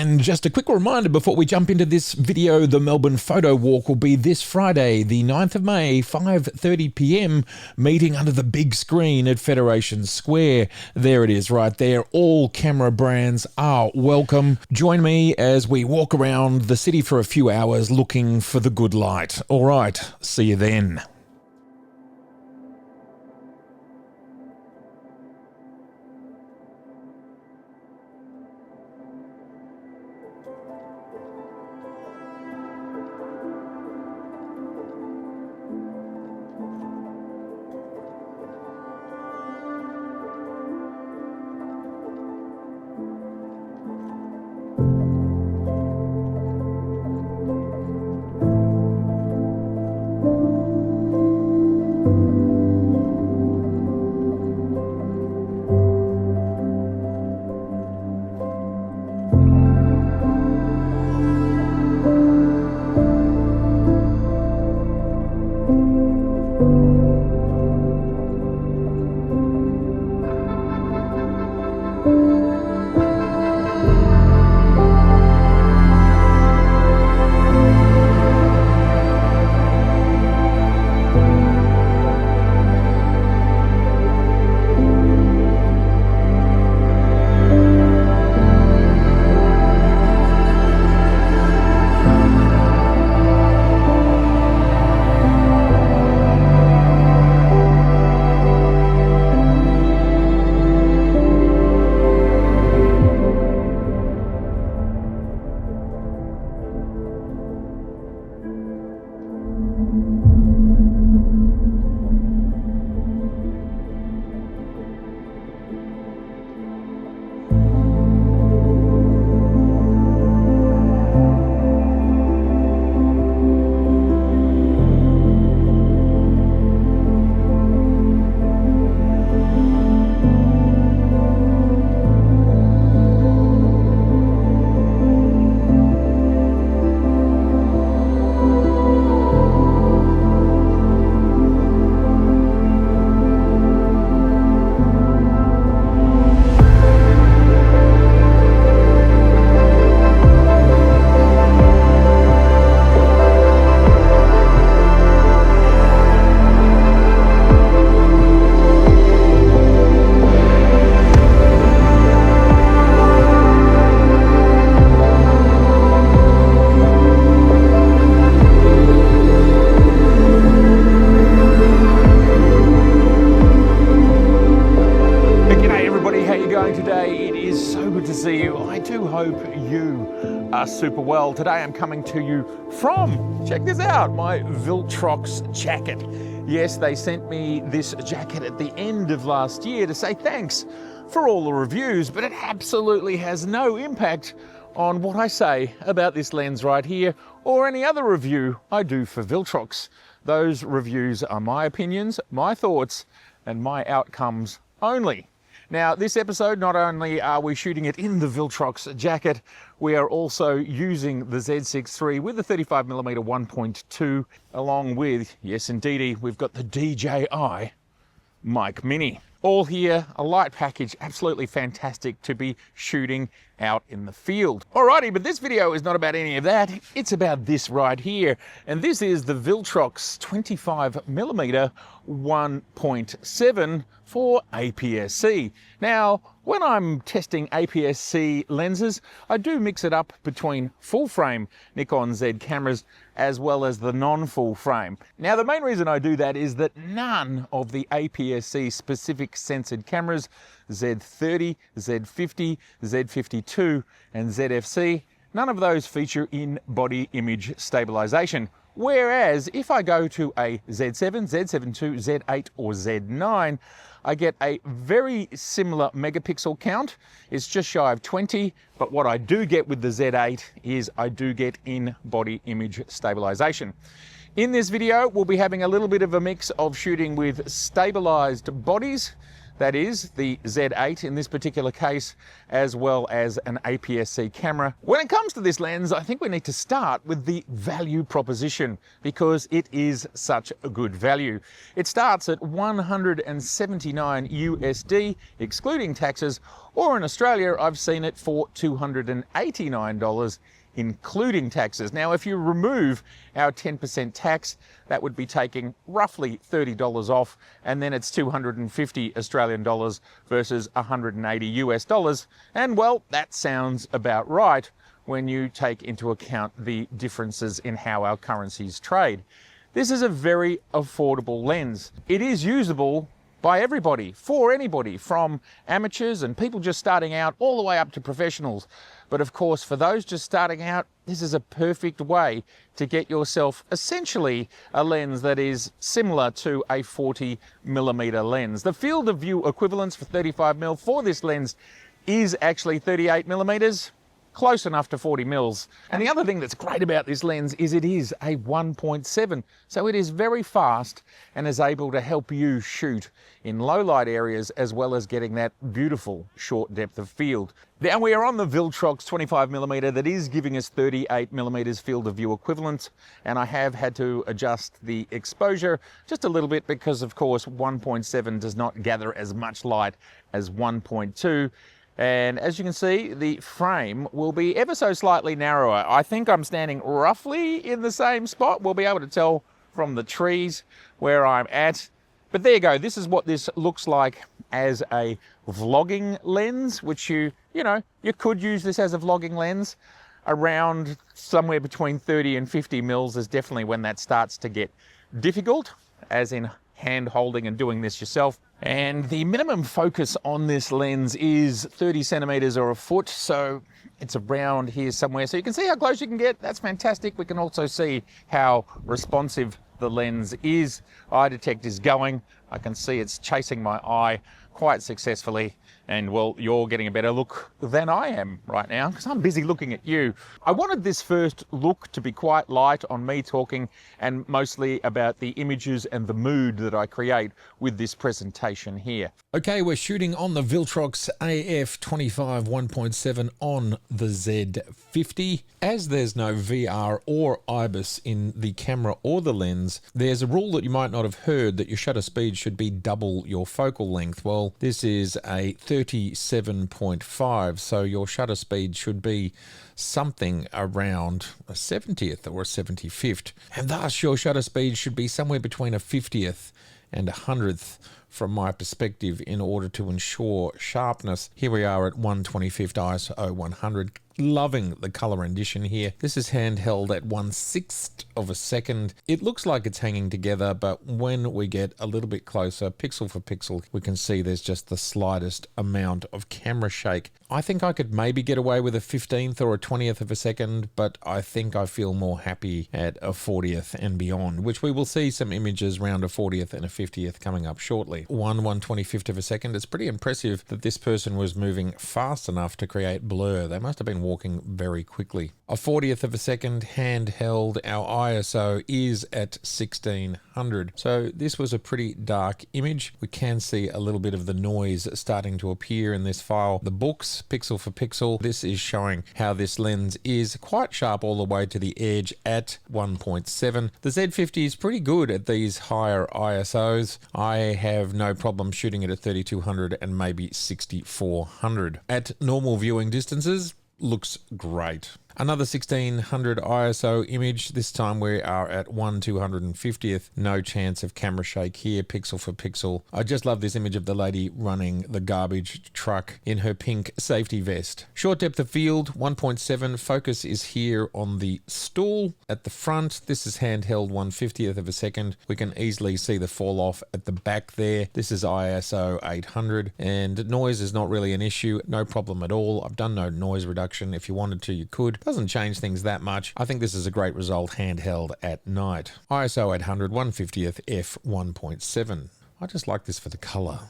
And just a quick reminder before we jump into this video, the Melbourne Photo Walk will be this Friday, the 9th of May, 5:30 p.m, meeting under the big screen at Federation Square. There it is right there. All camera brands are welcome. Join me as we walk around the city for a few hours looking for the good light. All right, see you then. Super well. Today I'm coming to you from, check this out, my Viltrox Jacket. Yes, they sent me this jacket at the end of last year to say thanks for all the reviews, but it absolutely has no impact on what I say about this lens right here or any other review I do for Viltrox. Those reviews are my opinions, my thoughts, and my outcomes only. Now, this episode, not only are we shooting it in the Viltrox Jacket, we are also using the Z6 III with the 35mm 1.2, along with, yes indeedy, we've got the DJI Mic Mini. All here, a light package, absolutely fantastic to be shooting out in the field. Alrighty, but this video is not about any of that. It's about this right here. And this is the Viltrox 25mm 1.7 for APS-C. Now, when I'm testing APS-C lenses, I do mix it up between full frame Nikon Z cameras as well as the non-full frame. Now, the main reason I do that is that none of the APS-C specific sensored cameras, Z30, Z50, Z52, and ZFC, none of those feature in body image stabilization. Whereas if I go to a Z7, Z7 II, Z8 or Z9, I get a very similar megapixel count. It's just shy of 20, but what I do get with the Z8 is I do get in-body image stabilization. In this video, we'll be having a little bit of a mix of shooting with stabilized bodies, that is the Z8 in this particular case, as well as an APS-C camera. When it comes to this lens, I think we need to start with the value proposition because it is such a good value. It starts at 179 USD, excluding taxes, or in Australia, I've seen it for $289, including taxes. Now, if you remove our 10% tax, that would be taking roughly $30 off, and then it's 250 Australian dollars versus 180 US dollars. And well, that sounds about right when you take into account the differences in how our currencies trade. This is a very affordable lens. It is usable by everybody, for anybody, from amateurs and people just starting out all the way up to professionals. But of course, for those just starting out, this is a perfect way to get yourself essentially a lens that is similar to a 40mm lens. The field of view equivalence for 35mm for this lens is actually 38mm. Close enough to 40 mils. And the other thing that's great about this lens is it is a 1.7, so it is very fast and is able to help you shoot in low light areas as well as getting that beautiful short depth of field. Now we are on the Viltrox 25mm that is giving us 38mm field of view equivalent, and I have had to adjust the exposure just a little bit because of course 1.7 does not gather as much light as 1.2. And as you can see, the frame will be ever so slightly narrower. I think I'm standing roughly in the same spot. We'll be able to tell from the trees where I'm at. But there you go. This is what this looks like as a vlogging lens, which you could use this as a vlogging lens. Around somewhere between 30 and 50 mils is definitely when that starts to get difficult, as in hand holding and doing this yourself. And the minimum focus on this lens is 30 centimeters or a foot, so it's around here somewhere. So you can see how close you can get. That's fantastic. We can also see how responsive the lens is. Eye detect is going. I can see it's chasing my eye quite successfully. And well, you're getting a better look than I am right now because I'm busy looking at you. I wanted this first look to be quite light on me talking and mostly about the images and the mood that I create with this presentation here. Okay, we're shooting on the Viltrox AF25 1.7 on the Z50. As there's no VR or IBIS in the camera or the lens, there's a rule that you might not have heard that your shutter speed should be double your focal length. Well, this is a 37.5, so your shutter speed should be something around a 70th or a 75th, and thus your shutter speed should be somewhere between a 50th and a 100th from my perspective in order to ensure sharpness. Here we are at 1/25 ISO 100. Loving the color rendition here. This is handheld at 1/6 of a second. It looks like it's hanging together, but when we get a little bit closer, pixel for pixel, we can see there's just the slightest amount of camera shake. I think I could maybe get away with a 15th or a 20th of a second, but I think I feel more happy at a 40th and beyond, which we will see some images around a 40th and a 50th coming up shortly. 1/125th of a second. It's pretty impressive that this person was moving fast enough to create blur. They must have been walking very quickly. A 40th of a second handheld. Our ISO is at 1600. So this was a pretty dark image. We can see a little bit of the noise starting to appear in this file. The books, pixel for pixel. This is showing how this lens is quite sharp all the way to the edge at 1.7. The Z50 is pretty good at these higher ISOs. I have no problem shooting it at 3200 and maybe 6400. At normal viewing distances, looks great. Another 1600 ISO image. This time we are at 1/250th. No chance of camera shake here, pixel for pixel. I just love this image of the lady running the garbage truck in her pink safety vest. Short depth of field, 1.7. Focus is here on the stool at the front. This is handheld 1/50th of a second. We can easily see the fall off at the back there. This is ISO 800, and noise is not really an issue. No problem at all. I've done no noise reduction. If you wanted to, you could. Doesn't change things that much. I think this is a great result handheld at night. ISO 800, 1/50th f 1.7. I just like this for the color.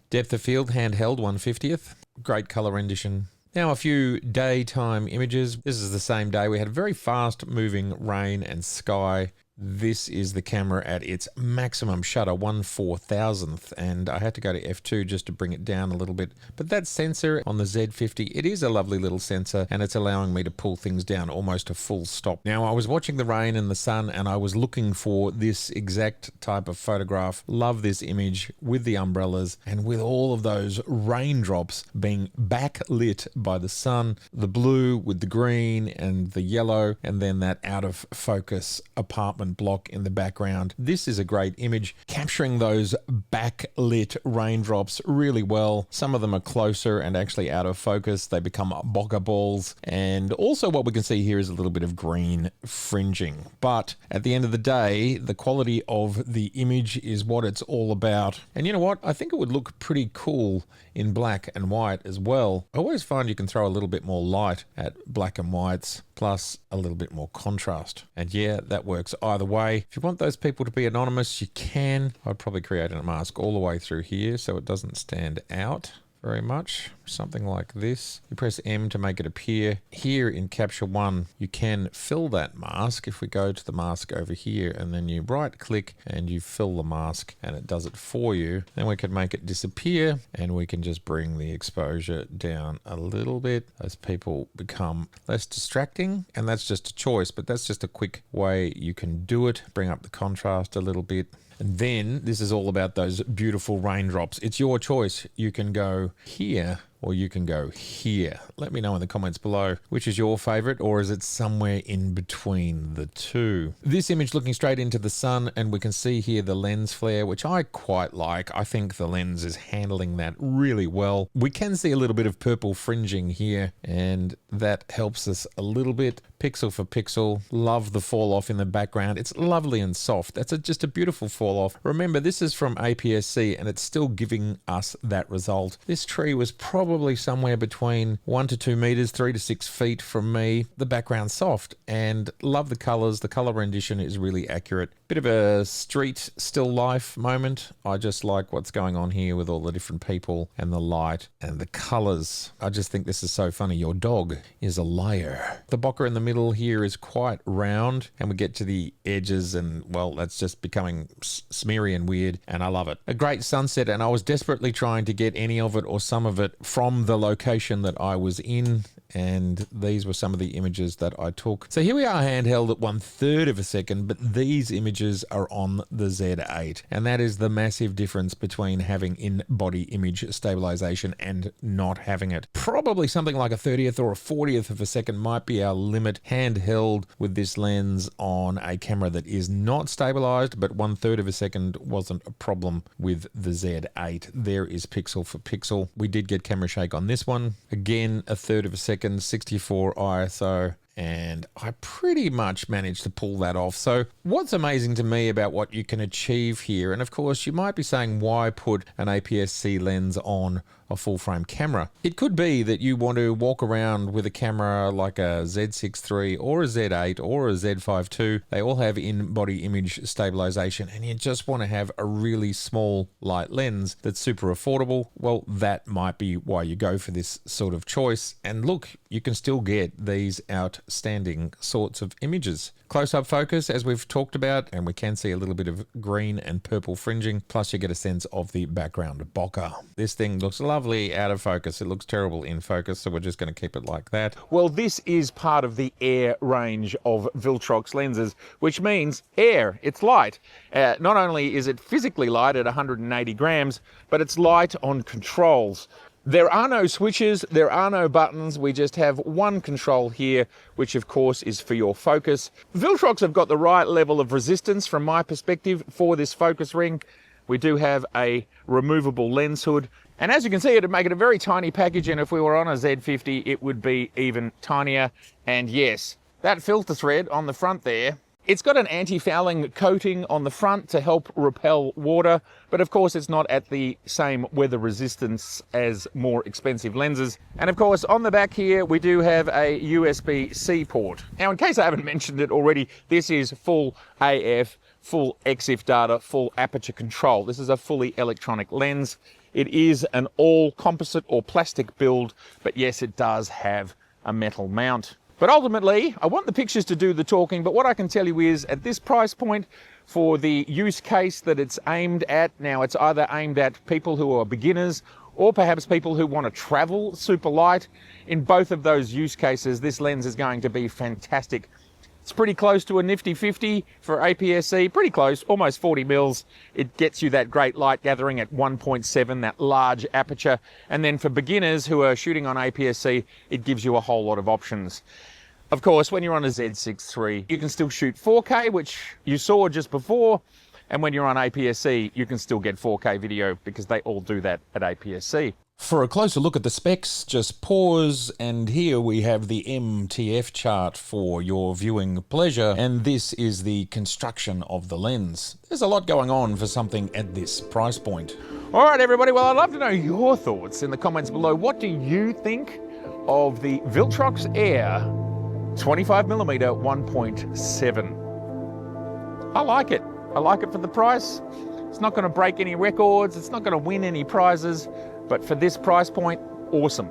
Depth of field handheld 1/50th. Great color rendition. Now a few daytime images. This is the same day. We had very fast moving rain and sky. This is the camera at its maximum shutter, 1/4000th, and I had to go to f2 just to bring it down a little bit. But that sensor on the Z50, it is a lovely little sensor, and it's allowing me to pull things down almost a full stop. Now, I was watching the rain and the sun, and I was looking for this exact type of photograph. Love this image with the umbrellas and with all of those raindrops being backlit by the sun, the blue with the green and the yellow, and then that out of focus apartment block in the background. This is a great image, capturing those backlit raindrops really well. Some of them are closer and actually out of focus. They become bokeh balls. And also what we can see here is a little bit of green fringing. But at the end of the day, the quality of the image is what it's all about. And you know what? I think it would look pretty cool in black and white as well. I always find you can throw a little bit more light at black and whites, plus a little bit more contrast. And yeah, that works either way. If you want those people to be anonymous, you can. I'd probably create a mask all the way through here so it doesn't stand out very much. Something like this. You press M to make it appear. Here in Capture One, you can fill that mask. If we go to the mask over here and then you right click and you fill the mask and it does it for you, then we can make it disappear and we can just bring the exposure down a little bit as people become less distracting. And that's just a choice, but that's just a quick way you can do it. Bring up the contrast a little bit. And then this is all about those beautiful raindrops. It's your choice. You can go here or you can go here. Let me know in the comments below which is your favorite, or is it somewhere in between the two? This image looking straight into the sun, and we can see here the lens flare, which I quite like. I think the lens is handling that really well. We can see a little bit of purple fringing here, and that helps us a little bit. Pixel for pixel. Love the fall off in the background. It's lovely and soft. That's just a beautiful fall off. Remember, this is from APS-C and it's still giving us that result. This tree was probably somewhere between 1 to 2 meters, 3 to 6 feet from me. The background's soft, and love the colors. The color rendition is really accurate. Bit of a street still life moment. I just like what's going on here with all the different people and the light and the colors. I just think this is so funny. Your dog is a liar. The bokeh in the middle here is quite round, and we get to the edges and, well, that's just becoming smeary and weird, and I love it. A great sunset, and I was desperately trying to get any of it or some of it from the location that I was in, and these were some of the images that I took. So here we are handheld at 1/3 of a second, but these images are on the Z8, and that is the massive difference between having in-body image stabilization and not having it. Probably something like a 30th or a 40th of a second might be our limit handheld with this lens on a camera that is not stabilized, but 1/3 of a second wasn't a problem with the Z8. There is pixel for pixel. We did get camera shake on this one. Again, a 1/3 of a second, 64 ISO. And I pretty much managed to pull that off. So what's amazing to me about what you can achieve here, and of course you might be saying, why put an APS-C lens on a full frame camera? It could be that you want to walk around with a camera like a Z6 III or a Z8 or a Z5 II. They all have in-body image stabilization, and you just want to have a really small light lens that's super affordable. Well, that might be why you go for this sort of choice. And look, you can still get these outstanding sorts of images. Close-up focus, as we've talked about, and we can see a little bit of green and purple fringing, plus you get a sense of the background bokeh. This thing looks lovely out of focus. It looks terrible in focus, so we're just going to keep it like that. Well, this is part of the Air range of Viltrox lenses, which means air. It's light. Not only is it physically light at 180 grams, but it's light on controls. There are no switches, there are no buttons, we just have one control here, which of course is for your focus. Viltrox have got the right level of resistance from my perspective for this focus ring. We do have a removable lens hood, and as you can see, it'd make it a very tiny package, and if we were on a Z50, it would be even tinier. And yes, that filter thread on the front there, it's got an anti-fouling coating on the front to help repel water, but of course it's not at the same weather resistance as more expensive lenses. And of course on the back here we do have a USB-C port. Now, in case I haven't mentioned it already, this is full AF, full EXIF data, full aperture control. This is a fully electronic lens. It is an all composite or plastic build, but yes, it does have a metal mount. But ultimately, I want the pictures to do the talking, but what I can tell you is, at this price point, for the use case that it's aimed at, now it's either aimed at people who are beginners or perhaps people who want to travel super light. In both of those use cases, this lens is going to be fantastic. It's pretty close to a nifty 50 for APS-C, pretty close, almost 40 mils. It gets you that great light gathering at 1.7, that large aperture. And then for beginners who are shooting on APS-C, it gives you a whole lot of options. Of course, when you're on a Z6 III, you can still shoot 4K, which you saw just before. And when you're on APS-C, you can still get 4K video because they all do that at APS-C. For a closer look at the specs, just pause, and here we have the MTF chart for your viewing pleasure, and this is the construction of the lens. There's a lot going on for something at this price point. All right, everybody, well, I'd love to know your thoughts in the comments below. What do you think of the Viltrox Air 25mm 1.7? I like it. I like it for the price. It's not going to break any records. It's not going to win any prizes. But for this price point, awesome.